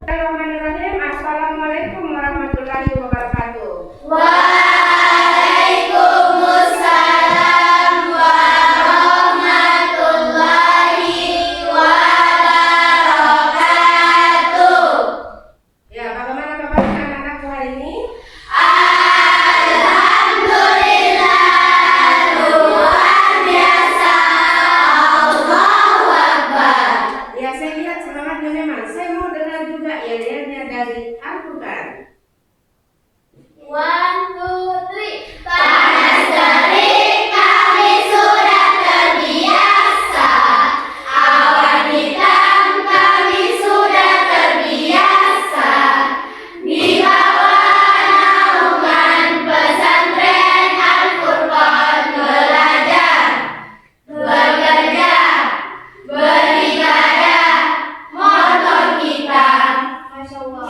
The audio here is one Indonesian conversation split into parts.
Bismillahirrahmanirrahim. Assalamualaikum warahmatullahi wabarakatuh. Waalaikumsalam warahmatullahi wabarakatuh. Ya, bagaimana kabarnya anak-anakku hari ini? Alhamdulillah, luar biasa. Allahu Akbar. Ya, saya lihat semangatnya memang. Saya mau dengar juga ya dari Al-Quran. 1, 2, 3. Panas terik kami sudah terbiasa. Awan hitam kami sudah terbiasa. Di bawah naungan pesantren Al-Furqan belajar, bekerja, beribadah, motor kita. Masya Allah.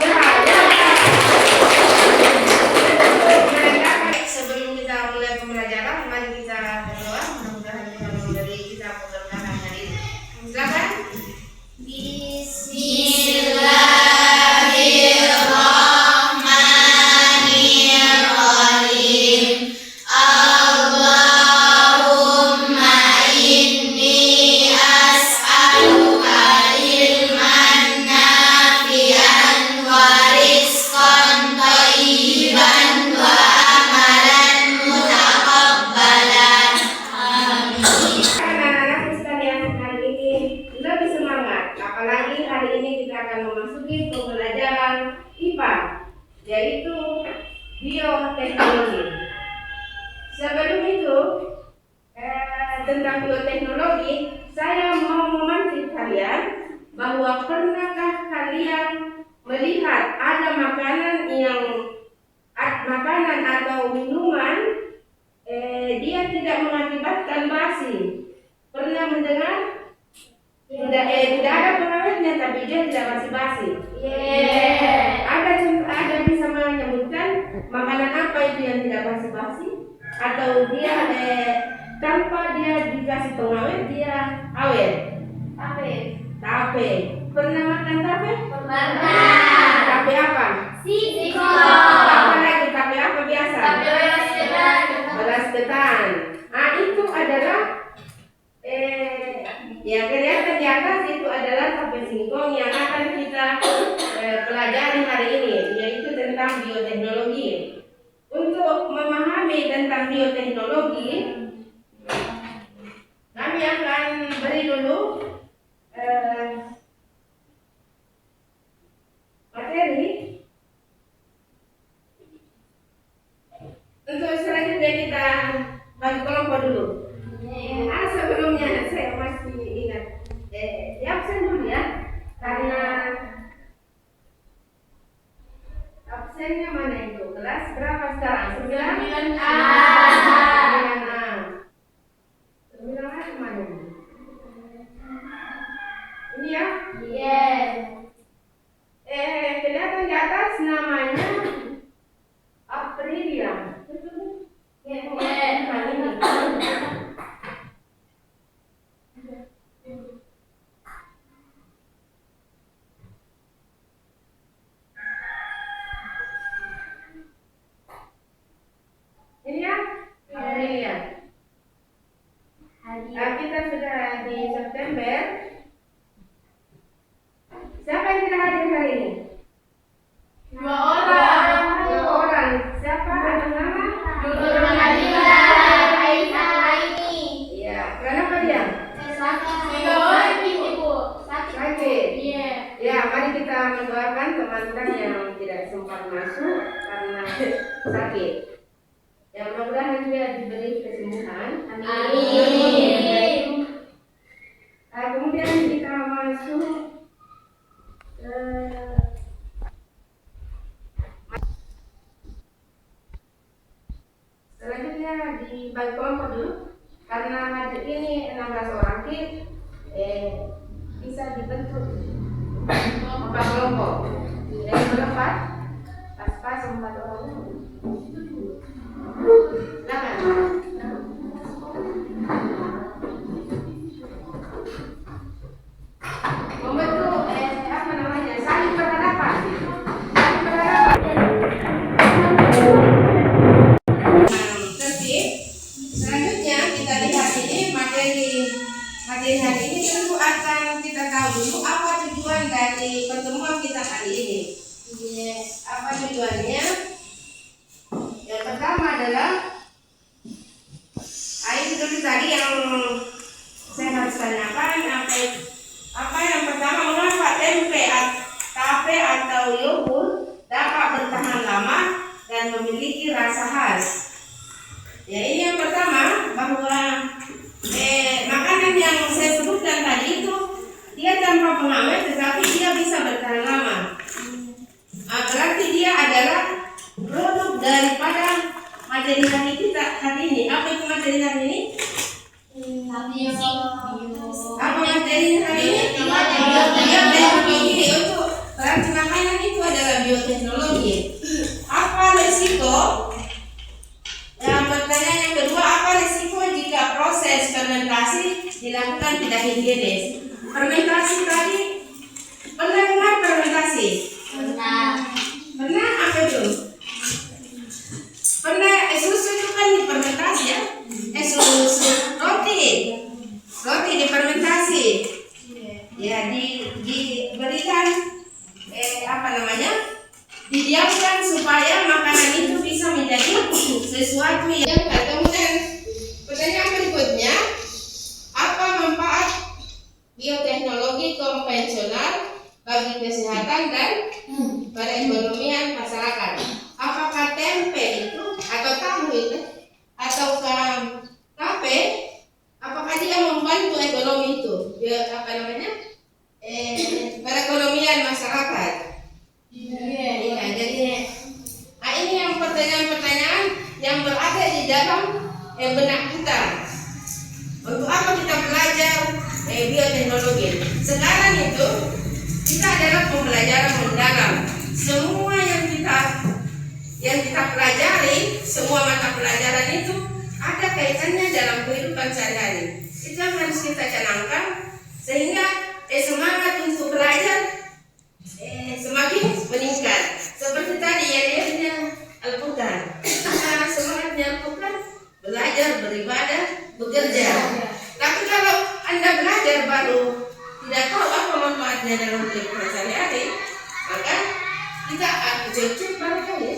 Sebelum kita mulai pembelajaran, mari kita berdoa. Mudah-mudahan Tuhan memberi kita keberkahan hari ini. Silakan. Bismillahirrahmanirrahim. Allahumma inni as'aluka ilman nafi'an wa rizqan thayyiban wa amalan mutaqabbalan. Amin. Anak-anakku sekalian, hari ini lebih semangat. Apalagi hari ini kita akan memasuki pembelajaran IPA, yaitu bioteknologi. Sebelum itu, tentang bioteknologi, saya mau memancing kalian bahwa pernahkah kalian melihat ada makanan atau minuman dia tidak mengakibatkan basi? Pernah mendengar? Tidak ada pengawetnya, tapi dia tidak basi-basi. Ada bisa menyebutkan makanan apa itu yang tidak basi-basi? Atau dia tanpa dia dikasih pengawet dia awet? Tape. Pernah makan tape? Pernah. Tape apa? Siko. Apa lagi? Tape apa biasa? Beras ketan. Beras ketan. Nah, itu adalah yang kelihatan di atas itu adalah tape singkong yang akan kita pelajari hari ini, yaitu tentang bioteknologi. Untuk memahami tentang bioteknologi, kami akan beri dulu materi. Untuk selanjutnya kita bagi kelompok dulu. Sebelumnya saya masih ingat di absen dulu ya, karena absennya mana itu? Kelas berapa sekarang? 9A. 9A kemana ini? Ini ya? Kelihatan di atas namanya Aprilia. Ini ya? Aprilia. Kita sudah di September. Siapa yang tidak hadir hari ini? 2 orang. 2 orang. Siapa ada nama? Duduk Nabila Aisyah Laini. Iya. Kenapa dia? Sakit. Ya, mari kita mendoakan teman-teman yang tidak sempat masuk karena sakit. Ya, mudah-mudahan dia diberi kesembuhan. Amin. Kemudian kita masuk selanjutnya di bagi kelompok dulu, karena hadir ini 16 orang bisa dibentuk 4 kelompok. Dari berempat, pas 4 orang. Silakan. Membentuk saling berhadapan. tujuan dari pertemuan kita kali ini? Apa tujuannya? Yang pertama adalah itu tadi yang saya harus tanyakan. Apa yang pertama, mengapa tape atau yogurt dapat bertahan lama dan memiliki rasa khas? Ya, ini yang pertama, bahwa makanan yang saya sebutkan tadi itu dia tanpa pengawet tetapi dia bisa bertahan lama. Berarti dia adalah produk daripada materi hari kita hari ini. Apa itu materi hari ini? Apa materi hari ini? Bioteknologi. Untuk berarti makanan itu adalah bioteknologi. Apa resiko? Pertanyaan yang kedua, apa resiko jika proses fermentasi dilakukan tidak higienis? Fermentasi tadi, pernah dengar fermentasi? Pernah apa itu? Pernah susu itu kan difermentasi ya? Susu roti difermentasi. Ya, diberikan didiamkan supaya makanan itu bisa menjadi sesuatu yang kemudian. Pertanyaan berikutnya, apa manfaat bioteknologi konvensional bagi kesehatan dan perekonomian masyarakat? Apakah tempe itu atau tahu itu ataukah tape, apakah dia membantu ekonomi itu? Perekonomian masyarakat. Iya, jadi ini yang pertanyaan-pertanyaan yang berada di dalam benak kita. Untuk apa kita belajar bioteknologi? Sekarang itu kita adalah pembelajaran mendalam. Semua yang kita pelajari, semua mata pelajaran itu ada kaitannya dalam kehidupan sehari-hari. Itu yang harus kita canangkan sehingga semangat untuk belajar semakin meningkat. Seperti tadi ya, Al-Quran. Semangatnya Al-Quran, belajar, beribadah, bekerja. Tapi kalau Anda belajar baru tidak tahu apa manfaatnya dalam kehidupan sehari-hari, maka kita akan kecil-kecil barangkali.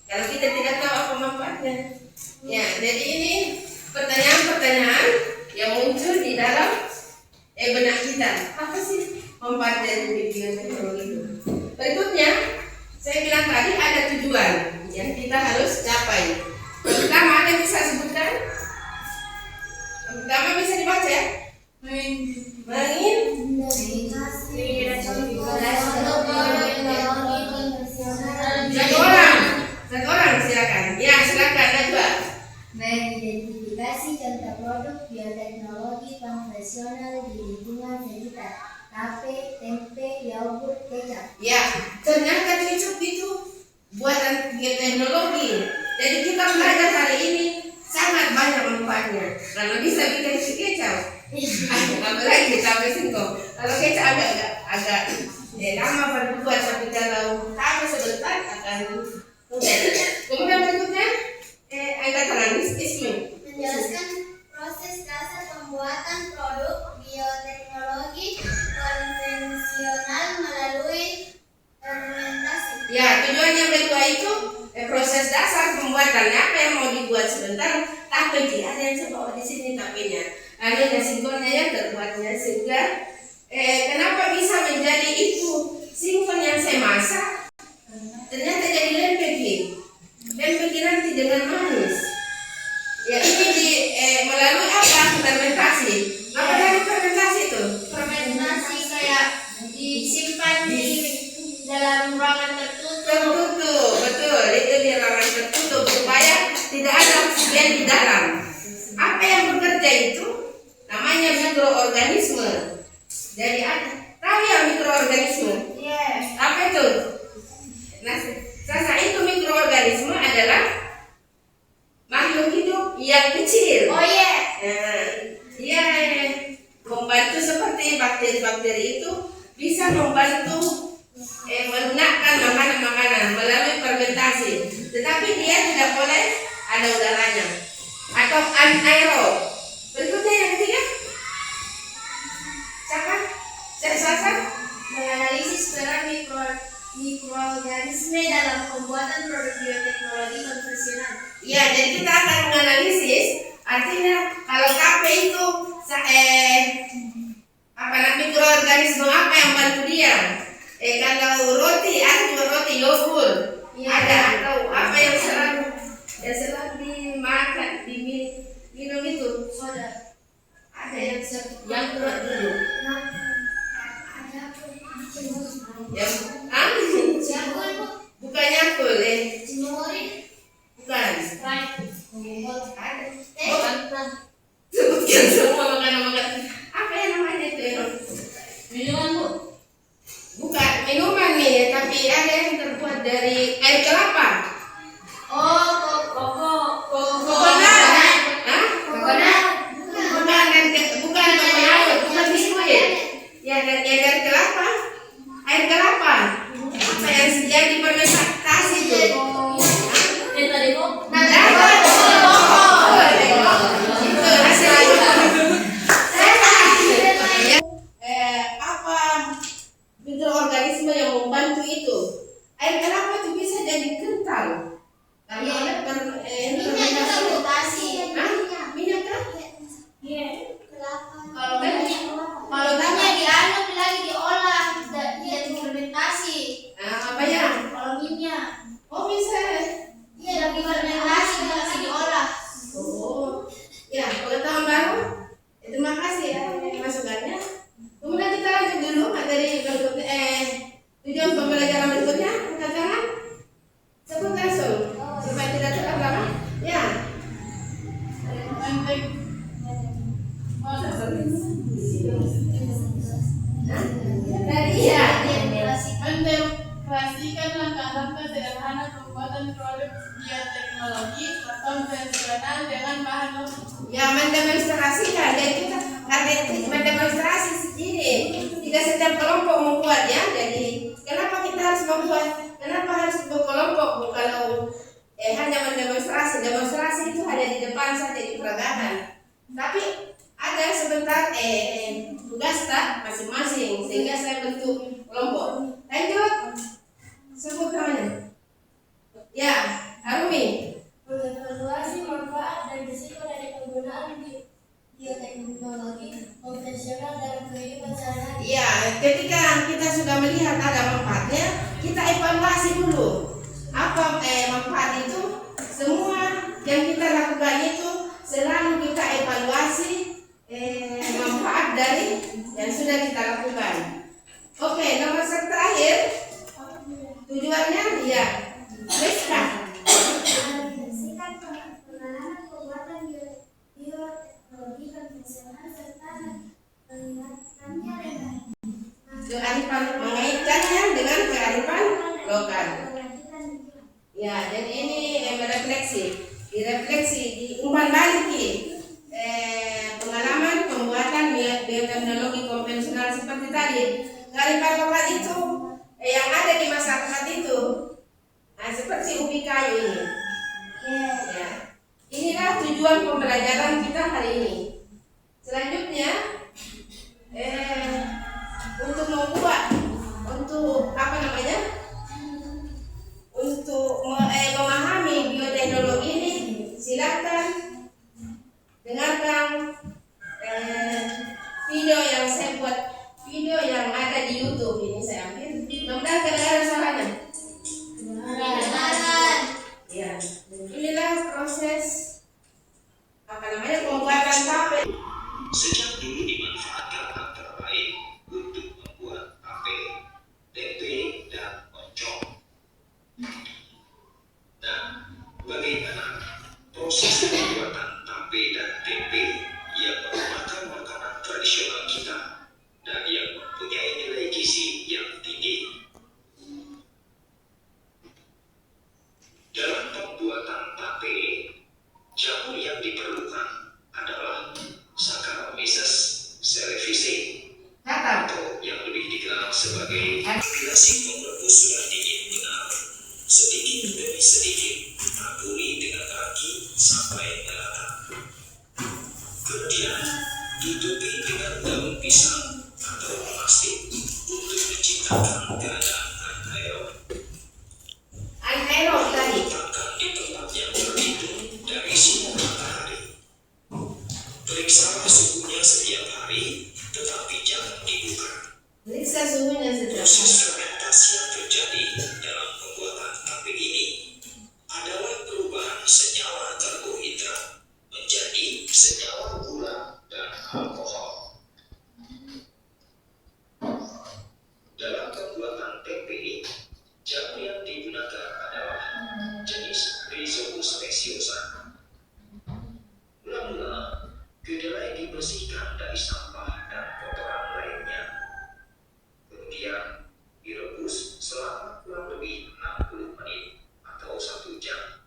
Kalau kita tidak tahu apa manfaatnya. Ya, jadi ini pertanyaan-pertanyaan yang muncul di dalam benak kita. Apa sih manfaat dari bioteknologi itu? Berikutnya, saya bilang tadi ada tujuan yang kita harus capai. Pertama, ada yang bisa sebutkan? Pertama bisa dibaca ya? Satu orang silakan. Ya, silakan Najwa. Mengidentifikasi contoh produk bioteknologi konvensional di lingkungan sekitar. Tape, tempe, yogurt, kecap. Ya, ternyata kecap itu buatan bioteknologi. Jadi kita belajar hari ini sangat banyak manfaatnya. Kalau bisa bikin kecap, apalagi tape singkong. Kalau kecap agak lama berbuat, tapi kalau tape sebentar akan mudah. Kemudian berikutnya, angkatan Ismi Menjelaskan proses dasar pembuatan produk bioteknologi konvensional melalui fermentasi. Ya, tujuan yang kedua itu proses dasar pembuatannya. Apa yang mau dibuat sebentar, tape ada yang saya bawa di sini tapenya. Ada singkongnya ya terbuatnya sehingga kenapa bisa menjadi itu singkong yang saya masak ternyata jadi lempeki nanti dengan manis. Ya, ini melalui apa? Fermentasi. Apa dari fermentasi itu? Fermentasi kayak disimpan di dalam ruangan tertutup. Betul. Itu di ruangan tertutup supaya tidak ada oksigen di dalam. Apa yang bekerja itu namanya mikroorganisme. Jadi tahu ya mikroorganisme? Yes. Apa itu? Nah, itu mikroorganisme adalah makhluk hidup yang kecil. Oh iya. Dia membantu seperti bakteri-bakteri itu bisa membantu menggunakan makanan-makanan melalui fermentasi. Tetapi dia tidak boleh ada udaranya atau anaerob. Berikutnya yang ketiga, siapa? menganalisis peran mikroorganisme dalam pembuatan produk bioteknologi konvensional. Ya, jadi kita akan menganalisis. Artinya kalau KP itu mikroorganisme apa yang bantu dia? Kalau roti, ada juga roti yogurt. Ya. Ada atau apa yang selalu dimakan, diminum itu? Soda. Ada yang keluar dulu. Bukan Yakult, bukan. Ada. Sebutkan semua makanan-makanan. Apa yang namanya itu? Minuman, Bu. Bukan minuman nih, tapi ada yang terbuat dari air kelapa. Oh, koko. Coconut. Hah? Coconut? Bukan bukan biskuit. Ya, dari kelapa. Air kelapa. Apa yang jadi fermentasi itu? Apa mikroorganisme yang membantu itu? Air kelapa itu bisa jadi kental. Karena oleh fermentasi. Minyak kan? Kalau minyak diaduk lagi diolah, dia difermentasi. Apa ya? Kalau minyak, Oh bisa. iya lagi fermentasi lagi diolah. Oh, ya pengetahuan baru. Terima kasih ya masukannya. Kemudian kita lanjut dulu materi tujuan pembelajaran berikutnya. Rekan-rekan, sebut langsung supaya tidak terlama. Ya. Tadi ya. Mendefinisikan langkah-langkah sederhana pembuatan produk bioteknologi konvensional dengan bahan Ya mendemonstrasikan. Jadi kita mendemonstrasi segini. Tidak setiap kelompok membuat ya. Jadi kenapa kita harus membuat? Kenapa harus berkelompok? Kalau hanya mendemonstrasi, demonstrasi itu hanya di depan saja di peragakan. Tapi ada sebentar tugas tak masing-masing sehingga saya bentuk kelompok. Lanjut, sebut namanya. Ya, Arumi. Mengevaluasi manfaat dan risiko dari penggunaan bioteknologi konvensional dalam kehidupan sehari-hari. Ya, ketika kita sudah melihat ada manfaatnya, kita evaluasi dulu. Apa manfaat itu? Semua yang kita lakukan itu selalu kita evaluasi manfaat dari yang sudah kita lakukan. Oke, nomor terakhir tujuannya ya Rizka. Pengalaman pembuatan bioteknologi konvensional serta mengingatkannya dengan Kearifan, mengaitkannya dengan kearifan lokal. Ya, jadi ini direfleksi, diumpan balik pengalaman pembuatan bioteknologi konvensional seperti tadi. Kearifan lokal itu yang ada di masyarakat itu, seperti ubi kayu ini. Ya. Inilah tujuan pembelajaran kita hari ini. Selanjutnya, untuk memahami bioteknologi ini, silakan dengarkan video yang saya buat, video yang ada di YouTube ini saya ambil. Mudah-mudahan kedengaran suaranya. Ya, inilah proses pembuatan tape. Sejak dulu dimanfaatkan antara lain untuk membuat tape, tempe, dan oncom. Nah, bagaimana proses pembuatan tape dan tempe yang merupakan makanan tradisional kita dan yang mempunyai nilai gizi yang tinggi? Dalam pembuatan tape, jamur yang diperlukan adalah Saccharomyces cerevisiae atau yang lebih dikenal sebagai aplikasi pembungkus sudah diinginkan sedikit demi sedikit taburi dengan kaki sampai merata. Kemudian tutupi dengan daun pisang atau plastik untuk menggunakan keadaan anaerob. Anaerob tadi. Letakkan di tempat yang terlindung dari sinar matahari. Periksa suhunya setiap hari, tetapi jangan dibuka. Periksa suhunya setiap Proses hari. fermentasi yang terjadi dalam pembuatan tape ini adalah perubahan senyawa karbohidrat menjadi senyawa gula dan alkohol. Dalam pembuatan tempe ini, jamu yang digunakan adalah jenis Rhizopus speciosa. Mula-mula, kedelai dibersihkan dari sampah dan kotoran lainnya. Kemudian direbus selama kurang lebih 60 menit atau 1 jam.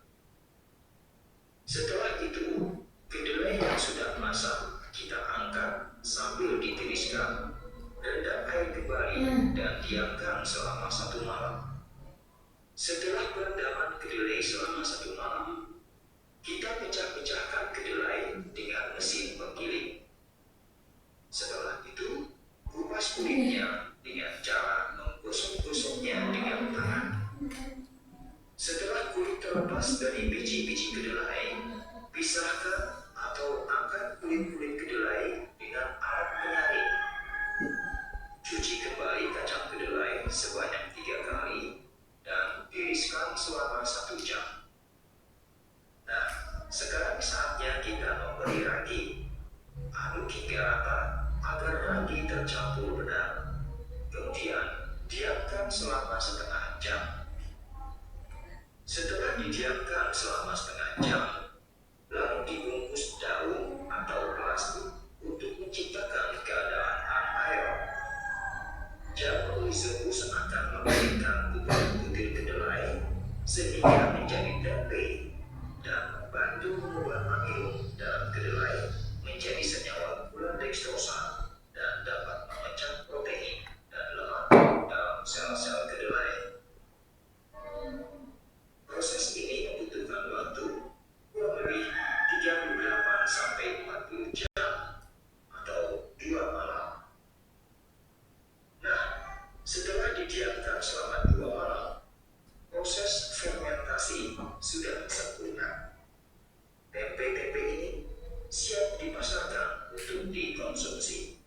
Setelah itu, kedelai yang sudah masak kita angkat sambil ditiriskan, rendam air kembali dan diamkan selama 1 malam. Setelah perendaman kedelai selama 1 malam, kita pecah-pecahkan kedelai dengan mesin penggiling. Setelah itu, kupas kulitnya dengan cara menggosok-gosoknya dengan tangan. Setelah kulit terlepas dari biji-biji kedelai, pisahkan atau angkat kulit-kulit kedelai dengan alat penyaring. Cuci kembali kacang kedelai sebanyak 3 kali dan tiriskan selama 1 jam. Nah, sekarang saatnya kita memberi ragi. Aduk hingga rata agar ragi tercampur benar. Kemudian, diamkan selama setengah jam. Setelah didiamkan selama setengah jam, lalu dibungkus daun atau plastik untuk menciptakan keadaan anaerob. Jamu Rhizopus akan memberikan butir-butir kedelai sehingga menjadi tempe dan membantu mengubah amino dalam kedelai menjadi senyawa gula dextrosa dan dapat memecah protein dan lemak dalam sel-sel kedelai. Proses ini membutuhkan waktu kurang lebih 38 sampai 40 jam atau 2 malam. Nah, setelah didiamkan selama 2 malam, proses fermentasi sudah sempurna. Tempe-tempe ini siap dipasarkan untuk dikonsumsi.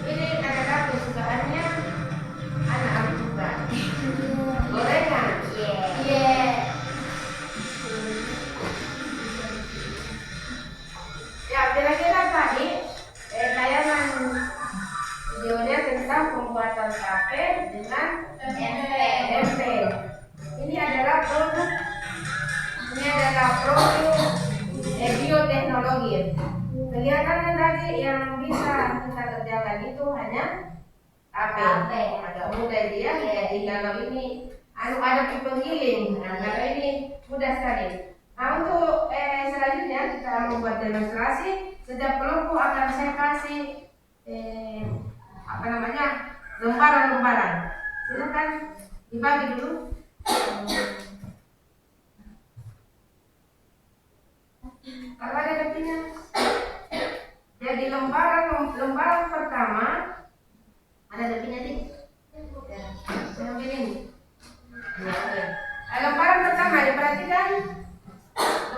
Ini adalah kesukaannya anak aku juga. Gorengan. Ya, kira-kira tadi tayangan videonya tentang pembuatan tape dengan tempe. Ini adalah produk bioteknologi. Kelihatannya tadi yang bisa kita kerjakan itu hanya tape. Agak mudah dia di dalam ini ada penggiling. Nah, kalau ini mudah sekali. Nah, untuk selanjutnya kita membuat demonstrasi. Setiap kelompok akan saya kasih lembaran-lembaran. Silakan dibagi dulu. Kalau ada kopinya. Jadi lembaran pertama ada kopinya nih. Ya, saya ambil ini. Ya. Lembaran pertama diperhatikan.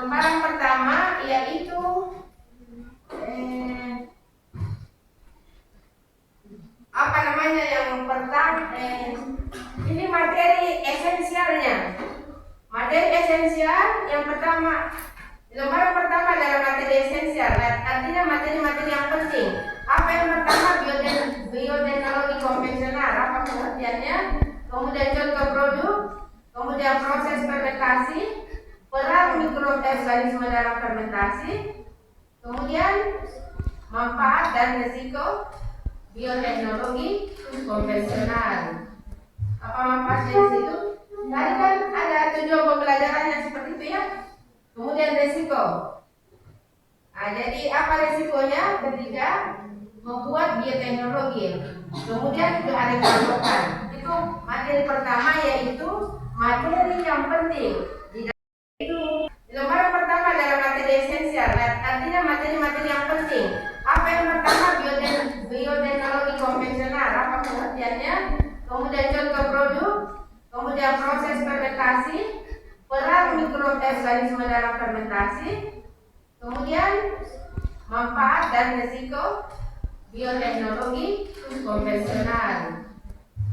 Lembaran pertama yaitu yang pertama ini materi esensialnya. Materi esensial yang pertama, lembaran pertama adalah materi esensial, artinya materi-materi yang penting. Apa yang pertama? Bioteknologi konvensional, apa pengertiannya? Kemudian contoh produk, kemudian proses fermentasi, peran mikroorganisme dalam fermentasi, kemudian manfaat dan risiko bioteknologi konvensional. Apa manfaatnya di situ? Tadi kan ada tujuan pembelajarannya seperti itu ya. Kemudian risiko. Nah, jadi apa risikonya ketika membuat bioteknologi? Kemudian juga ada patokan. Itu materi pertama, yaitu materi yang penting. Itu organisme dalam fermentasi, kemudian manfaat dan risiko bioteknologi konvensional.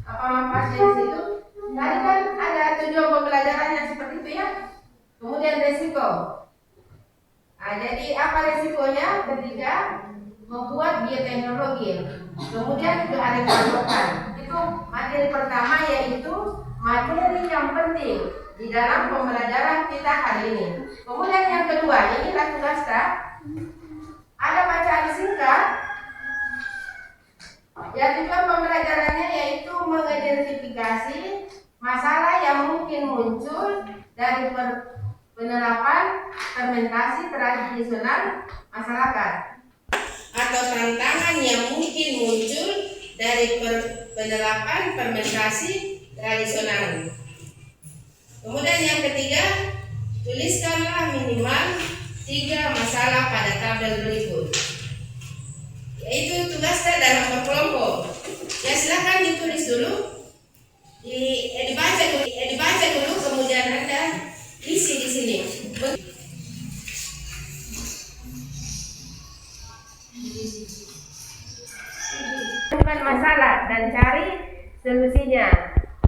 Apa manfaatnya di situ? Tadi kan ada tujuan pembelajarannya seperti itu ya. Kemudian risiko. Jadi apa risikonya? Ketiga, membuat bioteknologi. Kemudian kearifan lokal. Itu materi pertama, yaitu materi yang penting di dalam pembelajaran kita hari ini. Kemudian yang kedua, inilah tugas tak. Ada bacaan singkat. Ya, tujuan pembelajarannya yaitu mengidentifikasi masalah yang mungkin muncul dari penerapan fermentasi tradisional masyarakat, atau tantangan yang mungkin muncul dari penerapan fermentasi tradisional. Kemudian yang ketiga, tuliskanlah minimal 3 masalah pada tabel berikut. Yaitu tugasnya dalam berkelompok. Ya, silakan ditulis dulu, dibaca dulu, kemudian Anda isi di sini. Bukan masalah dan cari solusinya.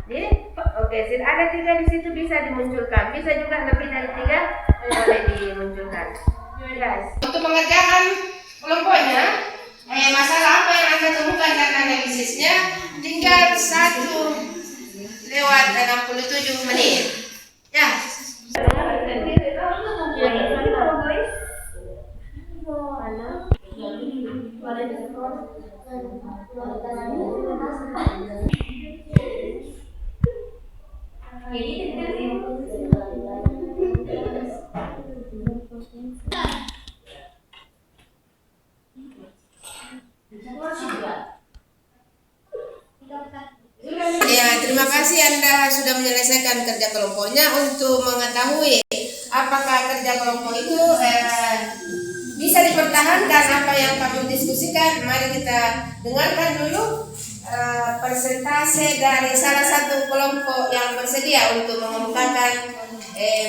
Jadi, oke, ada 3 di situ bisa dimunculkan. Bisa juga lebih dari 3 boleh dimunculkan. Guys, untuk mengerjakan kelompoknya, masalah apa yang Anda temukan dan analisisnya tinggal 1/67 menit. Ya. Ya, terima kasih Anda sudah menyelesaikan kerja kelompoknya. Untuk mengetahui apakah kerja kelompok itu bisa dipertahankan apa yang kami diskusikan, mari kita dengarkan dulu persentase dari salah satu kelompok yang bersedia untuk mengemukakan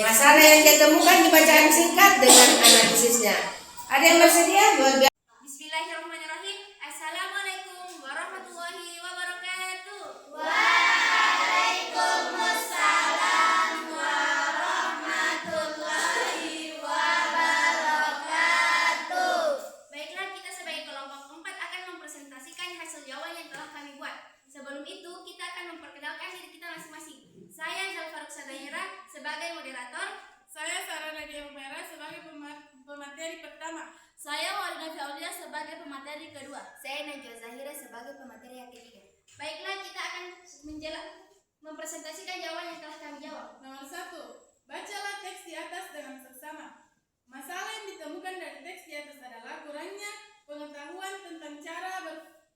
masalah yang ditemukan di bacaan singkat dengan analisisnya. Ada yang bersedia? Luar biasa. Bismillahirrahmanirrahim. Assalamualaikum warahmatullahi wabarakatuh. Waalaikumsalam warahmatullahi wabarakatuh. Baiklah, kita sebagai kelompok 4 akan mempresentasikan hasil jawaban yang telah kami buat. Sebelum itu, kita akan memperkenalkan diri kita masing-masing. Saya Zal Faruk Sadahira sebagai moderator. Saya Sarah Nadia Umera sebagai pemateri pertama. Saya Walida Faulia sebagai pemateri kedua. Saya Najwa Zahira sebagai pemateri yang ketiga. Baiklah, kita akan mempresentasikan jawaban yang telah kami jawab. Nomor 1. Bacalah teks di atas dengan seksama. Masalah yang ditemukan dari teks di atas adalah kurangnya pengetahuan tentang cara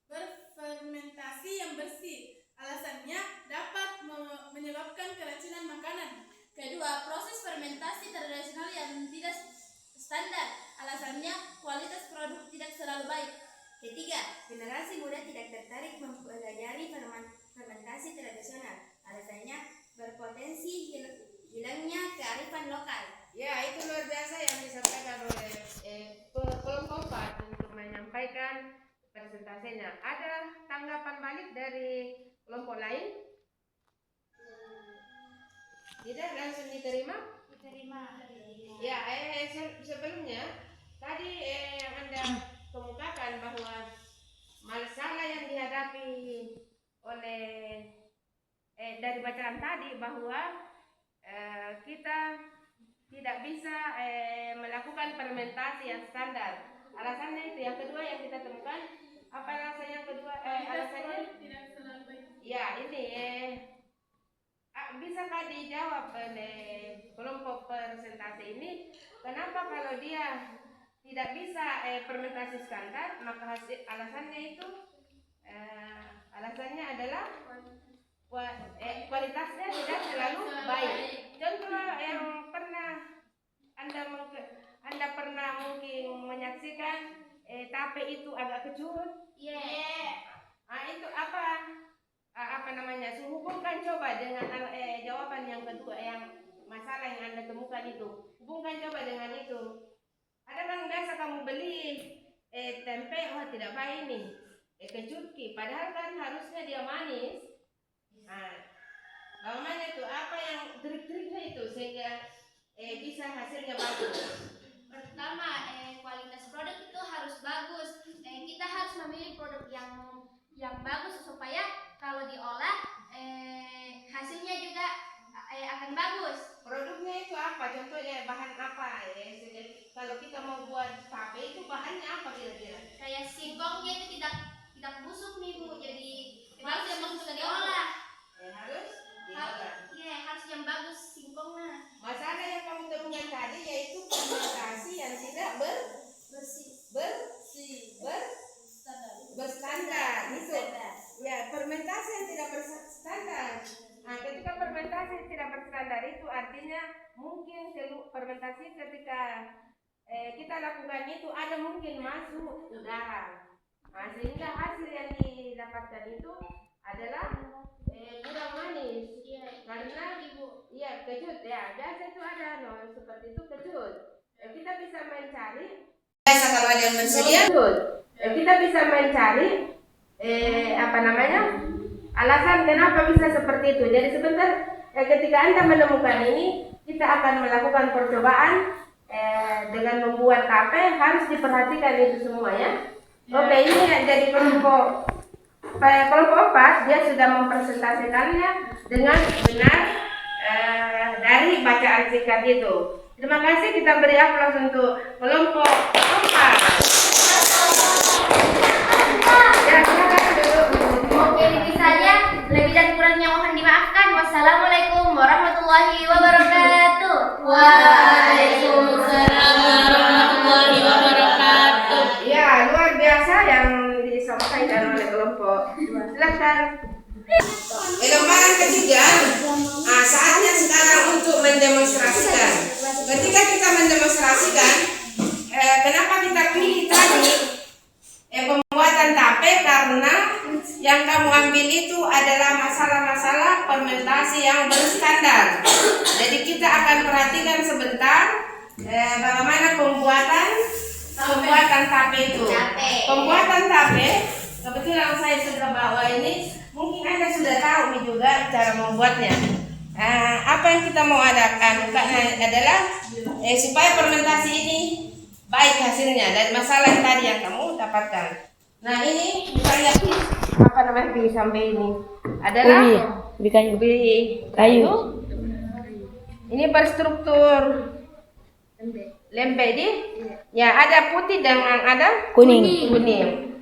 berfermentasi yang bersih. Alasannya dapat menyebabkan keracunan makanan. Kedua, proses fermentasi tradisional yang tidak standar. Alasannya kualitas produk tidak selalu baik. Ketiga, generasi muda tidak tertarik mempelajari fermentasi tradisional. Alasannya berpotensi hilangnya kearifan lokal. Ya, itu luar biasa yang disampaikan oleh kelompok 4 untuk menyampaikan presentasinya. Ada tanggapan balik dari kelompok lain? Tidak, langsung diterima? Diterima. Ya, sebelumnya tadi yang Anda kemukakan bahwa masalah yang dihadapi oleh dari bacaan tadi bahwa kita tidak bisa melakukan fermentasi yang standar. Alasannya itu. Yang kedua yang kita temukan, apa alasan yang kedua? Alasannya tidak selalu baik. ya ini bisakah dijawab oleh kelompok presentasi ini, kenapa kalau dia tidak bisa fermentasi standar, maka alasannya itu alasannya adalah kualitasnya tidak selalu baik. Contoh yang pernah Anda pernah mungkin menyaksikan tape itu agak kecut. Itu apa namanya? Hubungkan coba dengan jawaban yang kedua, yang masalah yang Anda temukan bukan itu. Hubungkan coba dengan itu. Ada kan biasa kamu beli tempe, oh tidak baik ini. Kecutki, padahal kan harusnya dia manis. Nah, bagaimana itu? Apa yang trik-triknya itu sehingga bisa hasilnya bagus? Pertama, kualitas produk itu harus bagus. Kita harus memilih produk yang bagus supaya kalau diolah hasilnya juga akan bagus. Produknya itu apa? Contohnya bahan apa? Kalau kita mau buat tape itu bahannya apa kira-kira? Kayak singkongnya itu tidak busuk nih Bu, jadi harus yang bagus bisa diolah. Harus diolah. Iya, harus yang bagus singkongnya. Masalah yang kamu temukan tadi yaitu fermentasi yang tidak berstandar. Itu ya, fermentasi yang tidak berstandar. Nah, ketika fermentasi tidak berstandar itu artinya mungkin fermentasi ketika kita lakukan itu ada mungkin masuk udara. Nah, sehingga hasil yang didapatkan itu adalah kurang manis. Karena kecut ya. Biasa itu ada seperti itu kecut. Kita bisa mencari biasa kalau ada yang bersedia. Kita bisa mencari alasan kenapa bisa seperti itu. Jadi sebentar ketika Anda menemukan ini, kita akan melakukan percobaan dengan membuat tape. Harus diperhatikan itu semua ya. Oke, ini jadi kelompok 4 dia sudah mempresentasikannya dengan benar dari bacaan singkat itu. Terima kasih, kita beri aplaus untuk kelompok 4. Ya, silakan duduk. Oke, ini saja. Lebih dan kurangnya mohon dimaafkan. Wassalamualaikum warahmatullahi wabarakatuh. Waalaikumsalam warahmatullahi wabarakatuh. Ya, luar biasa yang disampaikan oleh kelompok. Silakan. Lembaran ketiga, saatnya sekarang untuk mendemonstrasikan. Ketika kita mendemonstrasikan, kenapa kita pilih tadi pembuatan tape? Karena yang kamu ambil itu adalah masalah-masalah fermentasi yang berstandar. Jadi kita akan perhatikan sebentar bagaimana pembuatan tape itu. Pembuatan tape, kebetulan saya sudah bawa ini. Mungkin Anda sudah tahu juga cara membuatnya. Apa yang kita mau adakan adalah supaya fermentasi ini baik hasilnya dari masalah yang tadi yang kamu dapatkan. Nah, ini misalnya ubi sampai ini adalah ubi kayu. Ini berstruktur lembe ya, ada putih dan ada kuning.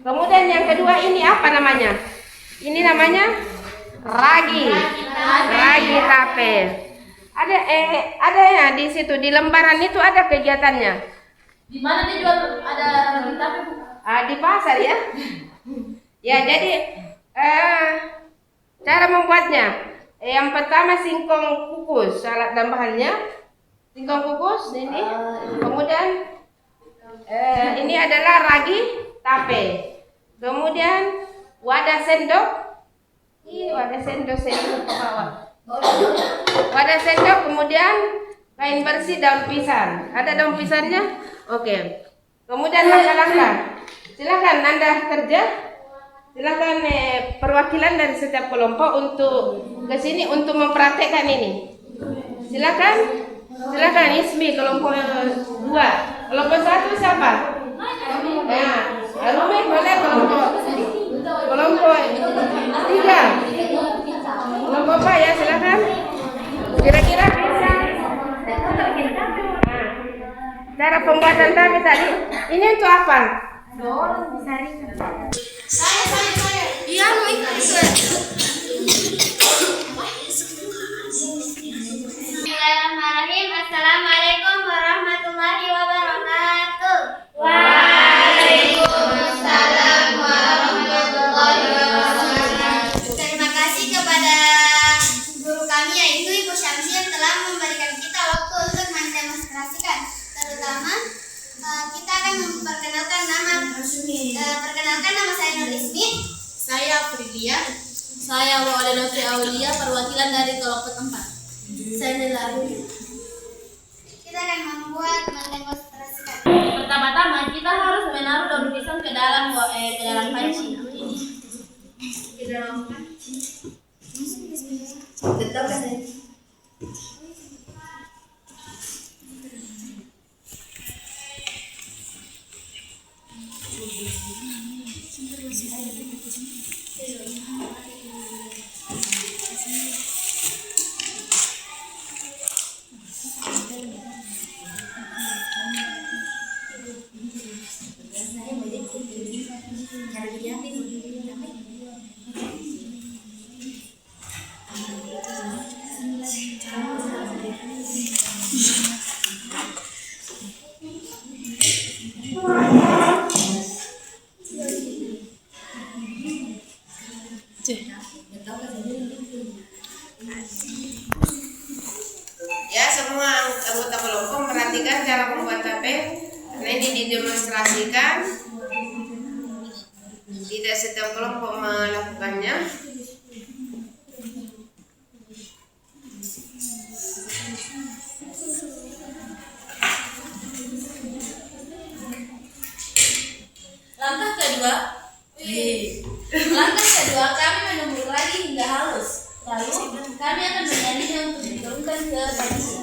Kemudian yang kedua ini apa namanya? Ini namanya ragi tape. Ada ya di situ di lembaran itu ada kegiatannya. Di mana dijual ada ragi tape, Bu? Di pasar ya. Ya, jadi cara membuatnya. Yang pertama singkong kukus, alat tambahannya singkong kukus ini. Kemudian ini adalah ragi tape. Kemudian wadah sendok. Wadah sendok ke bawah. Wadah sendok, kemudian kain bersih, daun pisang. Ada daun pisangnya? Oke. Kemudian langkah-langkah. Silakan Anda kerja. Silakan perwakilan dari setiap kelompok untuk ke sini untuk mempraktekkan ini. Silakan Ismi kelompok 2. Kelompok 1 siapa? Rumi boleh kelompok 3. Kelompok apa ya, silakan. Kira-kira bisa. Cara pembuatan tape tadi. Ini untuk apa? Saya. Iya, mau ikut. Bismillahirrahmanirrahim. Assalamualaikum warahmatullahi wabarakatuh. Waalaikumsalam warahmatullahi wabarakatuh. Terima kasih kepada guru kami yaitu Ibu Syamsi yang telah memberikan kita waktu untuk mendemonstrasikan. Terutama kita akan memperkenalkan nama saya Nur Ismi. Saya Fridia. Saya Maulana Aulia, perwakilan dari kelompok 4. Saya Nela. kita akan mendemonstrasikan. Pertama-tama kita harus menaruh daun pisang ke dalam panci ini. Ke dalam panci. Tetap ada. Ya, semua anggota kelompok perhatikan cara membuat tape karena ini didemonstrasikan. Tidak setiap kelompok melakukannya. Langkah kedua kami menumbuk lagi hingga halus. Lalu kami akan menyanyinya untuk diturunkan ke panci.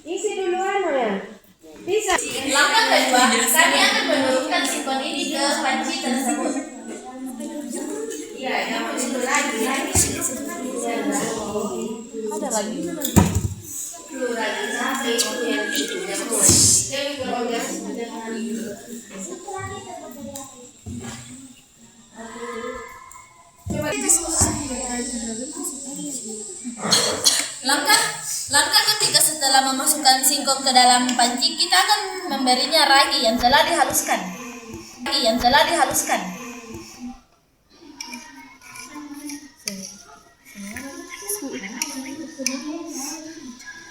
Isi duluan ya. Bisa. Langkah kedua kami akan menurunkan singkong ini ke panci tersebut. Iya, yang itu lagi. Ada lagi. Lagi sampai yang itu yang Langkah ketiga setelah memasukkan singkong ke dalam panci, kita akan memberinya ragi yang telah dihaluskan.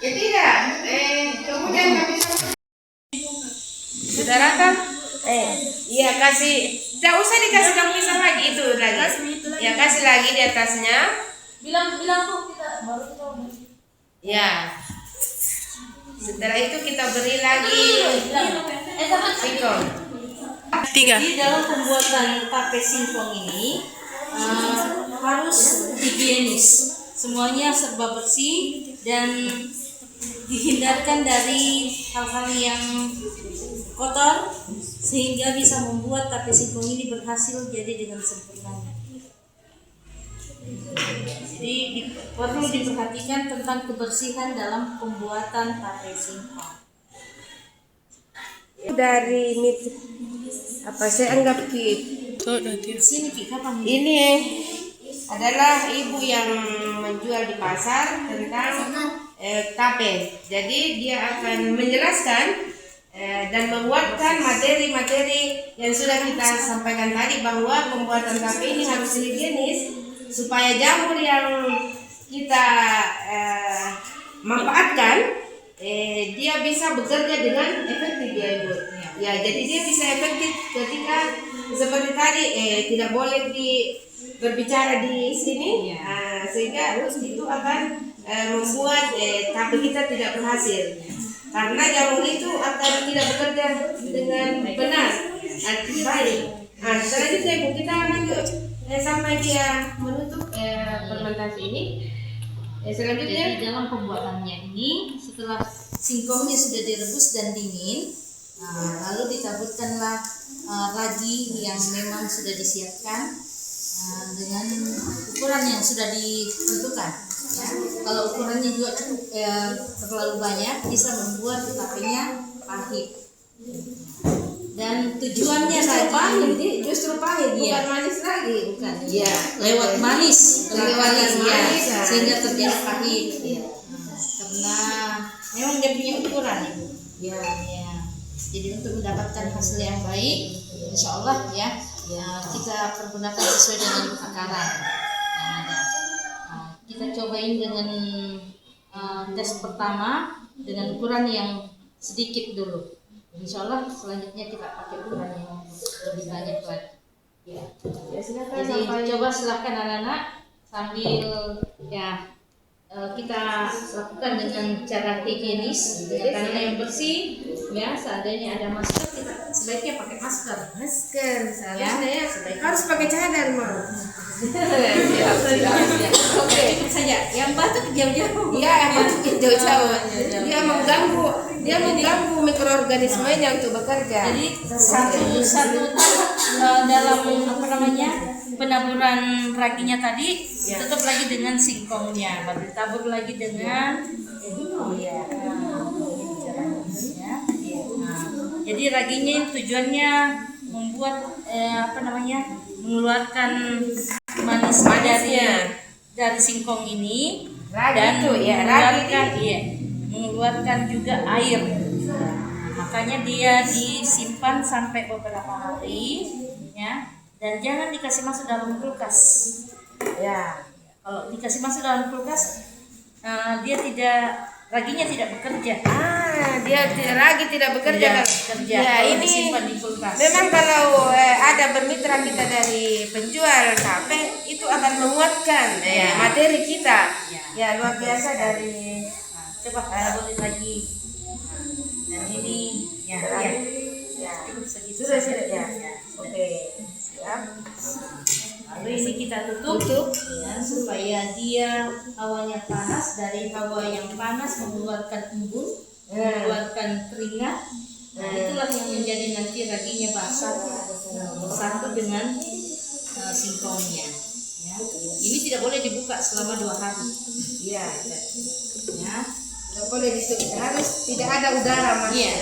Ketiga, kemudian kami saudara kan, iya kasih, tidak usah dikasih daun pisang lagi itu lagi. Ya kasih lagi di atasnya. Bilang tuh kita baru coba. Ya. Setelah itu kita beri lagi singkong. Jadi dalam pembuatan tape singkong ini harus higienis, semuanya serba bersih dan dihindarkan dari hal-hal yang kotor sehingga bisa membuat tape singkong ini berhasil jadi dengan sempurna. Jadi perlu diperhatikan tentang kebersihan dalam pembuatan tape singkong. Dari saya anggap Sini Ki, kapan? ini adalah ibu yang menjual di pasar tentang tape. Jadi dia akan menjelaskan dan menguatkan materi-materi yang sudah kita sampaikan tadi, bahwa pembuatan tape ini harus higienis supaya jamur yang kita manfaatkan dia bisa bekerja dengan efektif ya Ibu. Ya, jadi dia bisa efektif ketika seperti tadi tidak boleh berbicara di sini, sehingga itu akan membuat tape kita tidak berhasil. Karena jamur itu akan tidak bekerja dengan benar dan baik. Selanjutnya Ibu, kita lanjut sampai dia menutup fermentasi ini. Selanjutnya Jadi dalam pembuatannya ini, setelah singkongnya sudah direbus dan dingin, lalu ditaburkanlah ragi yang memang sudah disiapkan dengan ukuran yang sudah ditentukan. Ya. Kalau ukurannya juga cukup terlalu banyak, bisa membuat tapenya pahit. Dan tujuannya justru pahit, bukan manis lagi, bukan. ya lewat manis, manis, sehingga terjadi pahit. Karena memang dia punya ukuran, Ibu. Ya. Jadi untuk mendapatkan hasil yang baik, insya Allah kita pergunakan sesuai dengan takaran yang ada. Kita cobain dengan tes pertama dengan ukuran yang sedikit dulu. Insya Allah selanjutnya kita pakai ukuran yang lebih banyak lagi. Ya. Ya, silakan Jadi sampai coba silahkan anak-anak sambil ya kita lakukan dengan cara higienis, dengan tangan yang bersih. Ya, seandainya ada masker, kita sebaiknya pakai masker. Masker, Ya, seharusnya ya. sebaiknya. Harus pakai cadar, Mam. Oke, cukup saja. Yang batuk jauh-jauh. Iya, emang jauh-jauh. Iya, Dia mengganggu mikroorganismenya untuk bekerja. Jadi satu tahap dalam apa namanya penaburan raginya tadi tutup lagi dengan singkongnya, baru ditabur lagi dengan ya. Nah, jadi raginya tujuannya membuat mengeluarkan manisnya dari singkong ini. Ragi Dan itu ya, ragi mengeluarkan juga air. Makanya dia disimpan sampai beberapa hari, ya. Dan jangan dikasih masuk dalam kulkas. Ya, kalau dikasih masuk dalam kulkas, raginya tidak bekerja. Ragi tidak bekerja. Tidak kan? bekerja. Ya, Kalau ini disimpan di kulkas. memang kalau ada bermitra kita dari penjual tape itu akan menguatkan materi kita. Ya, luar biasa dari Coba boleh lagi. Dan ini ya. cukup segitu sudah saja. ya. Oke. Siap. Lalu ini kita tutup ya, supaya dia hawanya panas. Dari hawa yang panas mengeluarkan embun, mengeluarkan keringat. Nah, itulah yang menjadi nanti raginya basah bersatu dengan singkongnya. Ya. Ini tidak boleh dibuka selama 2 hari. Iya. Ya. Tidak boleh ditutup, harus tidak ada udara masuk. Iya.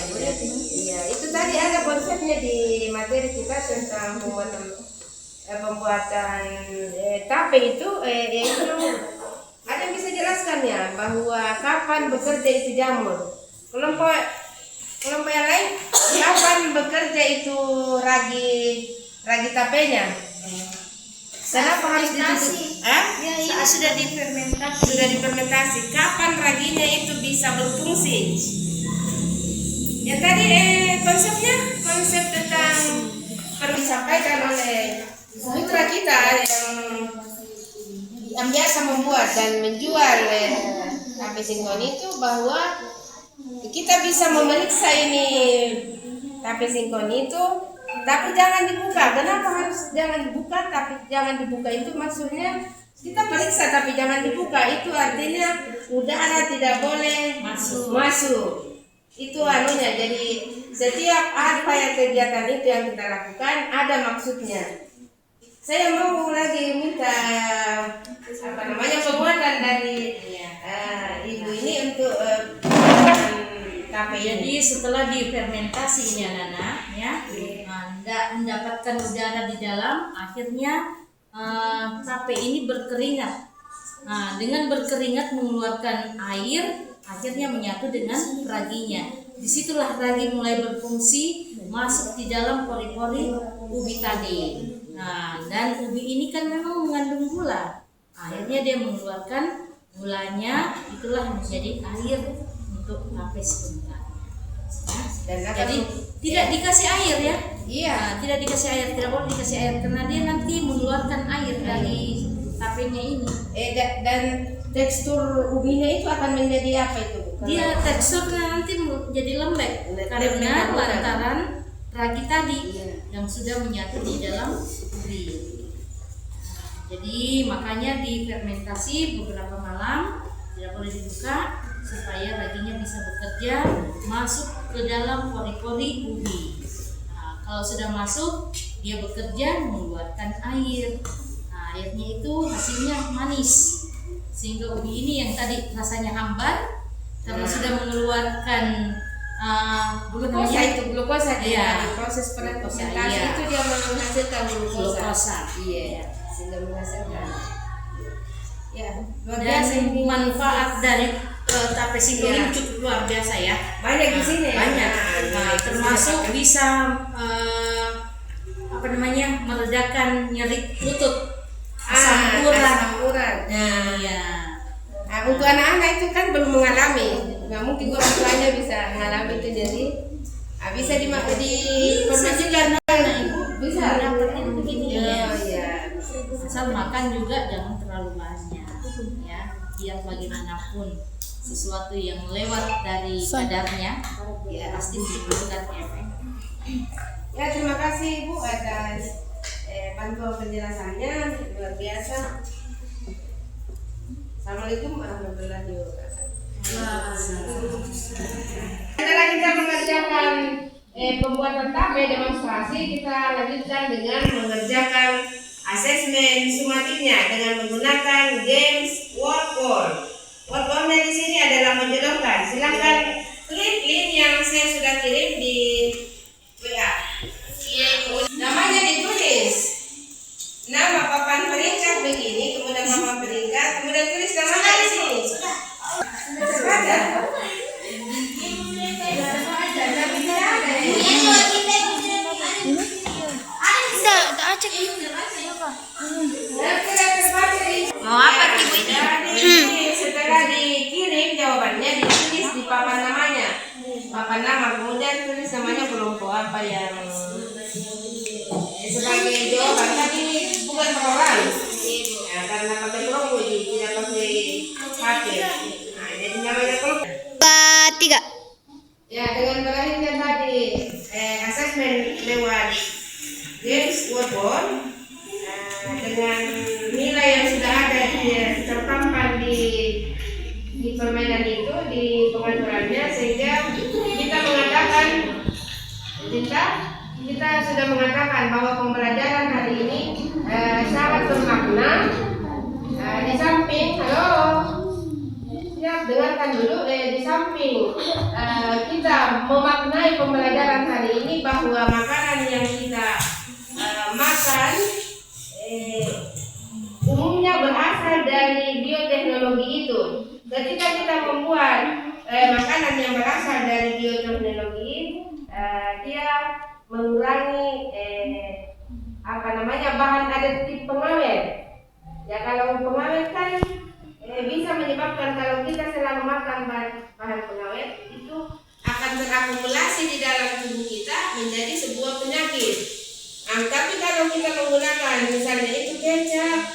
Iya, itu tadi ada konsepnya di materi kita tentang pembuatan tape itu yaitu ada yang bisa jelaskan ya bahwa kapan bekerja itu jamur. Kelompok yang lain kapan bekerja itu ragi tapenya. Kenapa harus ditutup? Ya, ini sudah difermentasi. Sudah difermentasi. Kapan raginya itu bisa berfungsi? Ya tadi konsep tentang perlu disampaikan oleh mitra kita yang biasa membuat dan menjual tape singkong itu bahwa kita bisa memeriksa ini tape singkong itu, tapi jangan dibuka. Kenapa harus jangan dibuka? Tapi jangan dibuka itu maksudnya kita periksa tapi jangan dibuka. Itu artinya udara tidak boleh masuk. Itu jadi setiap apa yang kegiatan itu yang kita lakukan ada maksudnya. Saya mau lagi minta pembuatan dari ibu ini untuk tape ini. Jadi setelah difermentasi ini anak-anak ya, mendapatkan udara di dalam, akhirnya tape ini berkeringat. Nah, dengan berkeringat mengeluarkan air, akhirnya menyatu dengan raginya. Disitulah ragi mulai berfungsi, masuk di dalam pori-pori ubi tadi. Nah, dan ubi ini kan memang mengandung gula. Akhirnya dia mengeluarkan gulanya, itulah menjadi air untuk tape sebentar. Jadi tidak dikasih air ya? Iya. Nah, tidak dikasih air, tidak boleh dikasih air karena dia nanti mengeluarkan air dari tapenya ini. Dan tekstur ubinya itu akan menjadi apa itu? Dia teksturnya nanti jadi lembek karena lantaran ragi tadi yang sudah menyatu di dalam ubi. Jadi makanya difermentasi beberapa malam, tidak boleh dibuka supaya raginya bisa bekerja masuk ke dalam pori-pori ubi. Nah, kalau sudah masuk, dia bekerja mengeluarkan air. Nah, airnya itu hasilnya manis, sehingga ubi ini yang tadi rasanya hambar karena sudah mengeluarkan glukosa Iya. di proses fermentasi Iya. itu dia menghasilkan glukosa. Iya, sehingga menghasilkan. Ya, luar Dan biasa ini. manfaat dari tape singkong ini cukup luar biasa ya. Banyak di sini. Banyak. Nah, Termasuk bisa meredakan nyeri lutut, asam urat. Iya. Nah, untuk anak-anak itu kan belum mengalami. Nah, mungkin orang tuanya bisa mengalami itu, jadi bisa dipermajukan. Bisa dapat begini ya. Iya. Asal makan juga jangan terlalu banyak, ya. Biar bagaimanapun sesuatu yang lewat dari kadarnya, ya pasti menimbulkan efek. Ya, terima kasih Ibu atas bantuan penjelasannya, luar biasa. Assalamualaikum warahmatullahi wabarakatuh. Setelah kita mengerjakan pembuatan tabel demonstrasi, kita lanjutkan dengan mengerjakan asesmen sumatinya dengan menggunakan games word wall. Word wall-nya di sini adalah menjodohkan. Silakan klik link yang saya sudah kirim di WA. Namanya ditulis. Nama papan peringkat begini, kemudian papan peringkat, kemudian tulis namanya di sini. Sudah ada. Mau apa Ibu ini? Jadi setelah dikirim jawabannya ditulis di papan namanya, papan nama, kemudian tulis namanya kelompok apa yang sebagai jawaban. Tadi bukan per orang, ya, karena pakai kelompok jadi tidak pakai HP. Nah, jadi namanya kelompok. 3. Ya, dengan berakhirnya tadi asesmen lewat games word wall, dengan nilai yang sudah ada terpampang di permainan itu, di pengaturannya, sehingga kita mengatakan kita sudah mengatakan bahwa pembelajaran hari ini sangat bermakna. Di samping dengarkan dulu, di samping kita memaknai pembelajaran hari ini bahwa makanan yang kita makan umumnya berasal dari bioteknologi itu. Ketika kita membuat makanan yang berasal dari bioteknologi, dia mengurangi bahan additif pengawet. Ya, kalau pengawet kan bisa menyebabkan, kalau kita selalu makan bahan pengawet itu akan terakumulasi di dalam tubuh kita menjadi sebuah penyakit. Tapi kalau kita menggunakan misalnya itu kecap,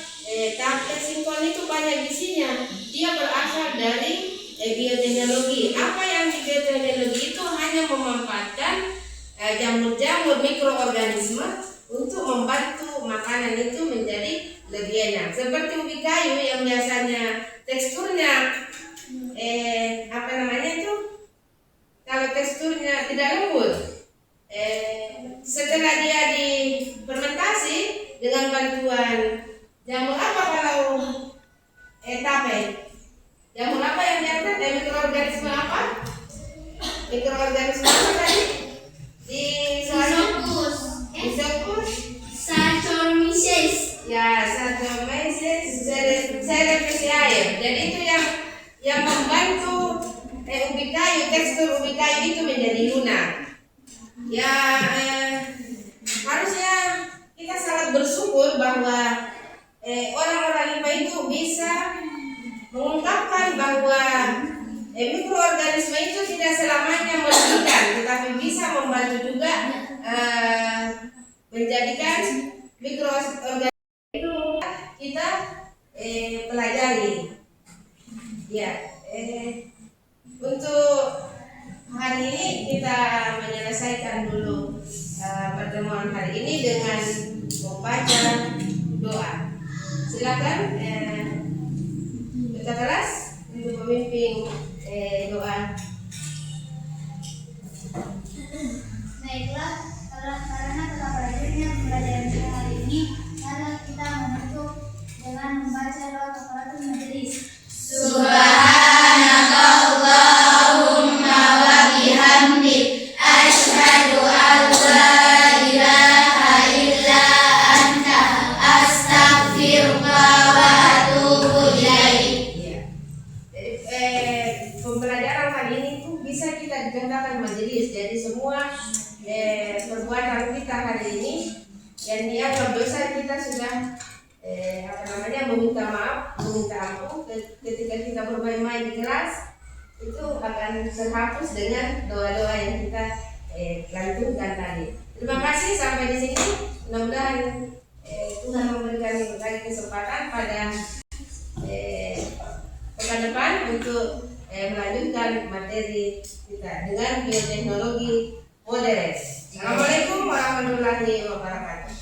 tablet singkong, itu banyak gizinya, dia berasal dari bioteknologi. Apa yang di bioteknologi itu hanya memanfaatkan jamur-jamur mikroorganisme untuk membantu makanan itu menjadi lebih enak. Seperti ubi kayu yang biasanya teksturnya kalau teksturnya tidak lembut, setelah dia difermentasi dengan bantuan jamur apa, kalau tape, jamur apa yang diangkat, mikroorganisme apa? Mikroorganisme apa tadi? Saccharomyces. Ya, Saccharomyces cerevisiae. Jadi itu yang membantu ubi kayu, tekstur ubi kayu itu menjadi lunak. Ya, harusnya kita sangat bersyukur bahwa orang-orang IPA itu bisa mengungkapkan bahwa mikroorganisme itu tidak selamanya merugikan, tetapi bisa membantu juga menjadikan mikroorganisme itu kita pelajari. Ya, untuk hari ini kita menyelesaikan dulu pertemuan hari ini dengan membaca doa. Silakan kita kelas untuk memimpin doa. Baiklah, karena telah berakhirnya pembelajaran kita hari ini, mari kita menutup dengan membaca doa kafaratul majelis. Subhanakallahumma wa bihamdik, asyhadu an la ilaha illa anta, astaghfiruka wa atubu ilaik. Pembelajaran kali ini tuh bisa kita dikenalkan majelis. Jadi semua perbuatan kita hari ini yang dianggap dosa, kita sudah meminta maaf, meminta ampun. Ketika kita bermain-main di kelas itu akan terhapus dengan doa-doa yang kita lantunkan tadi. Terima kasih, sampai di sini. Mudah-mudahan Tuhan memberikan lagi melanjutkan materi kita dengan bioteknologi modern. Assalamualaikum warahmatullahi wabarakatuh.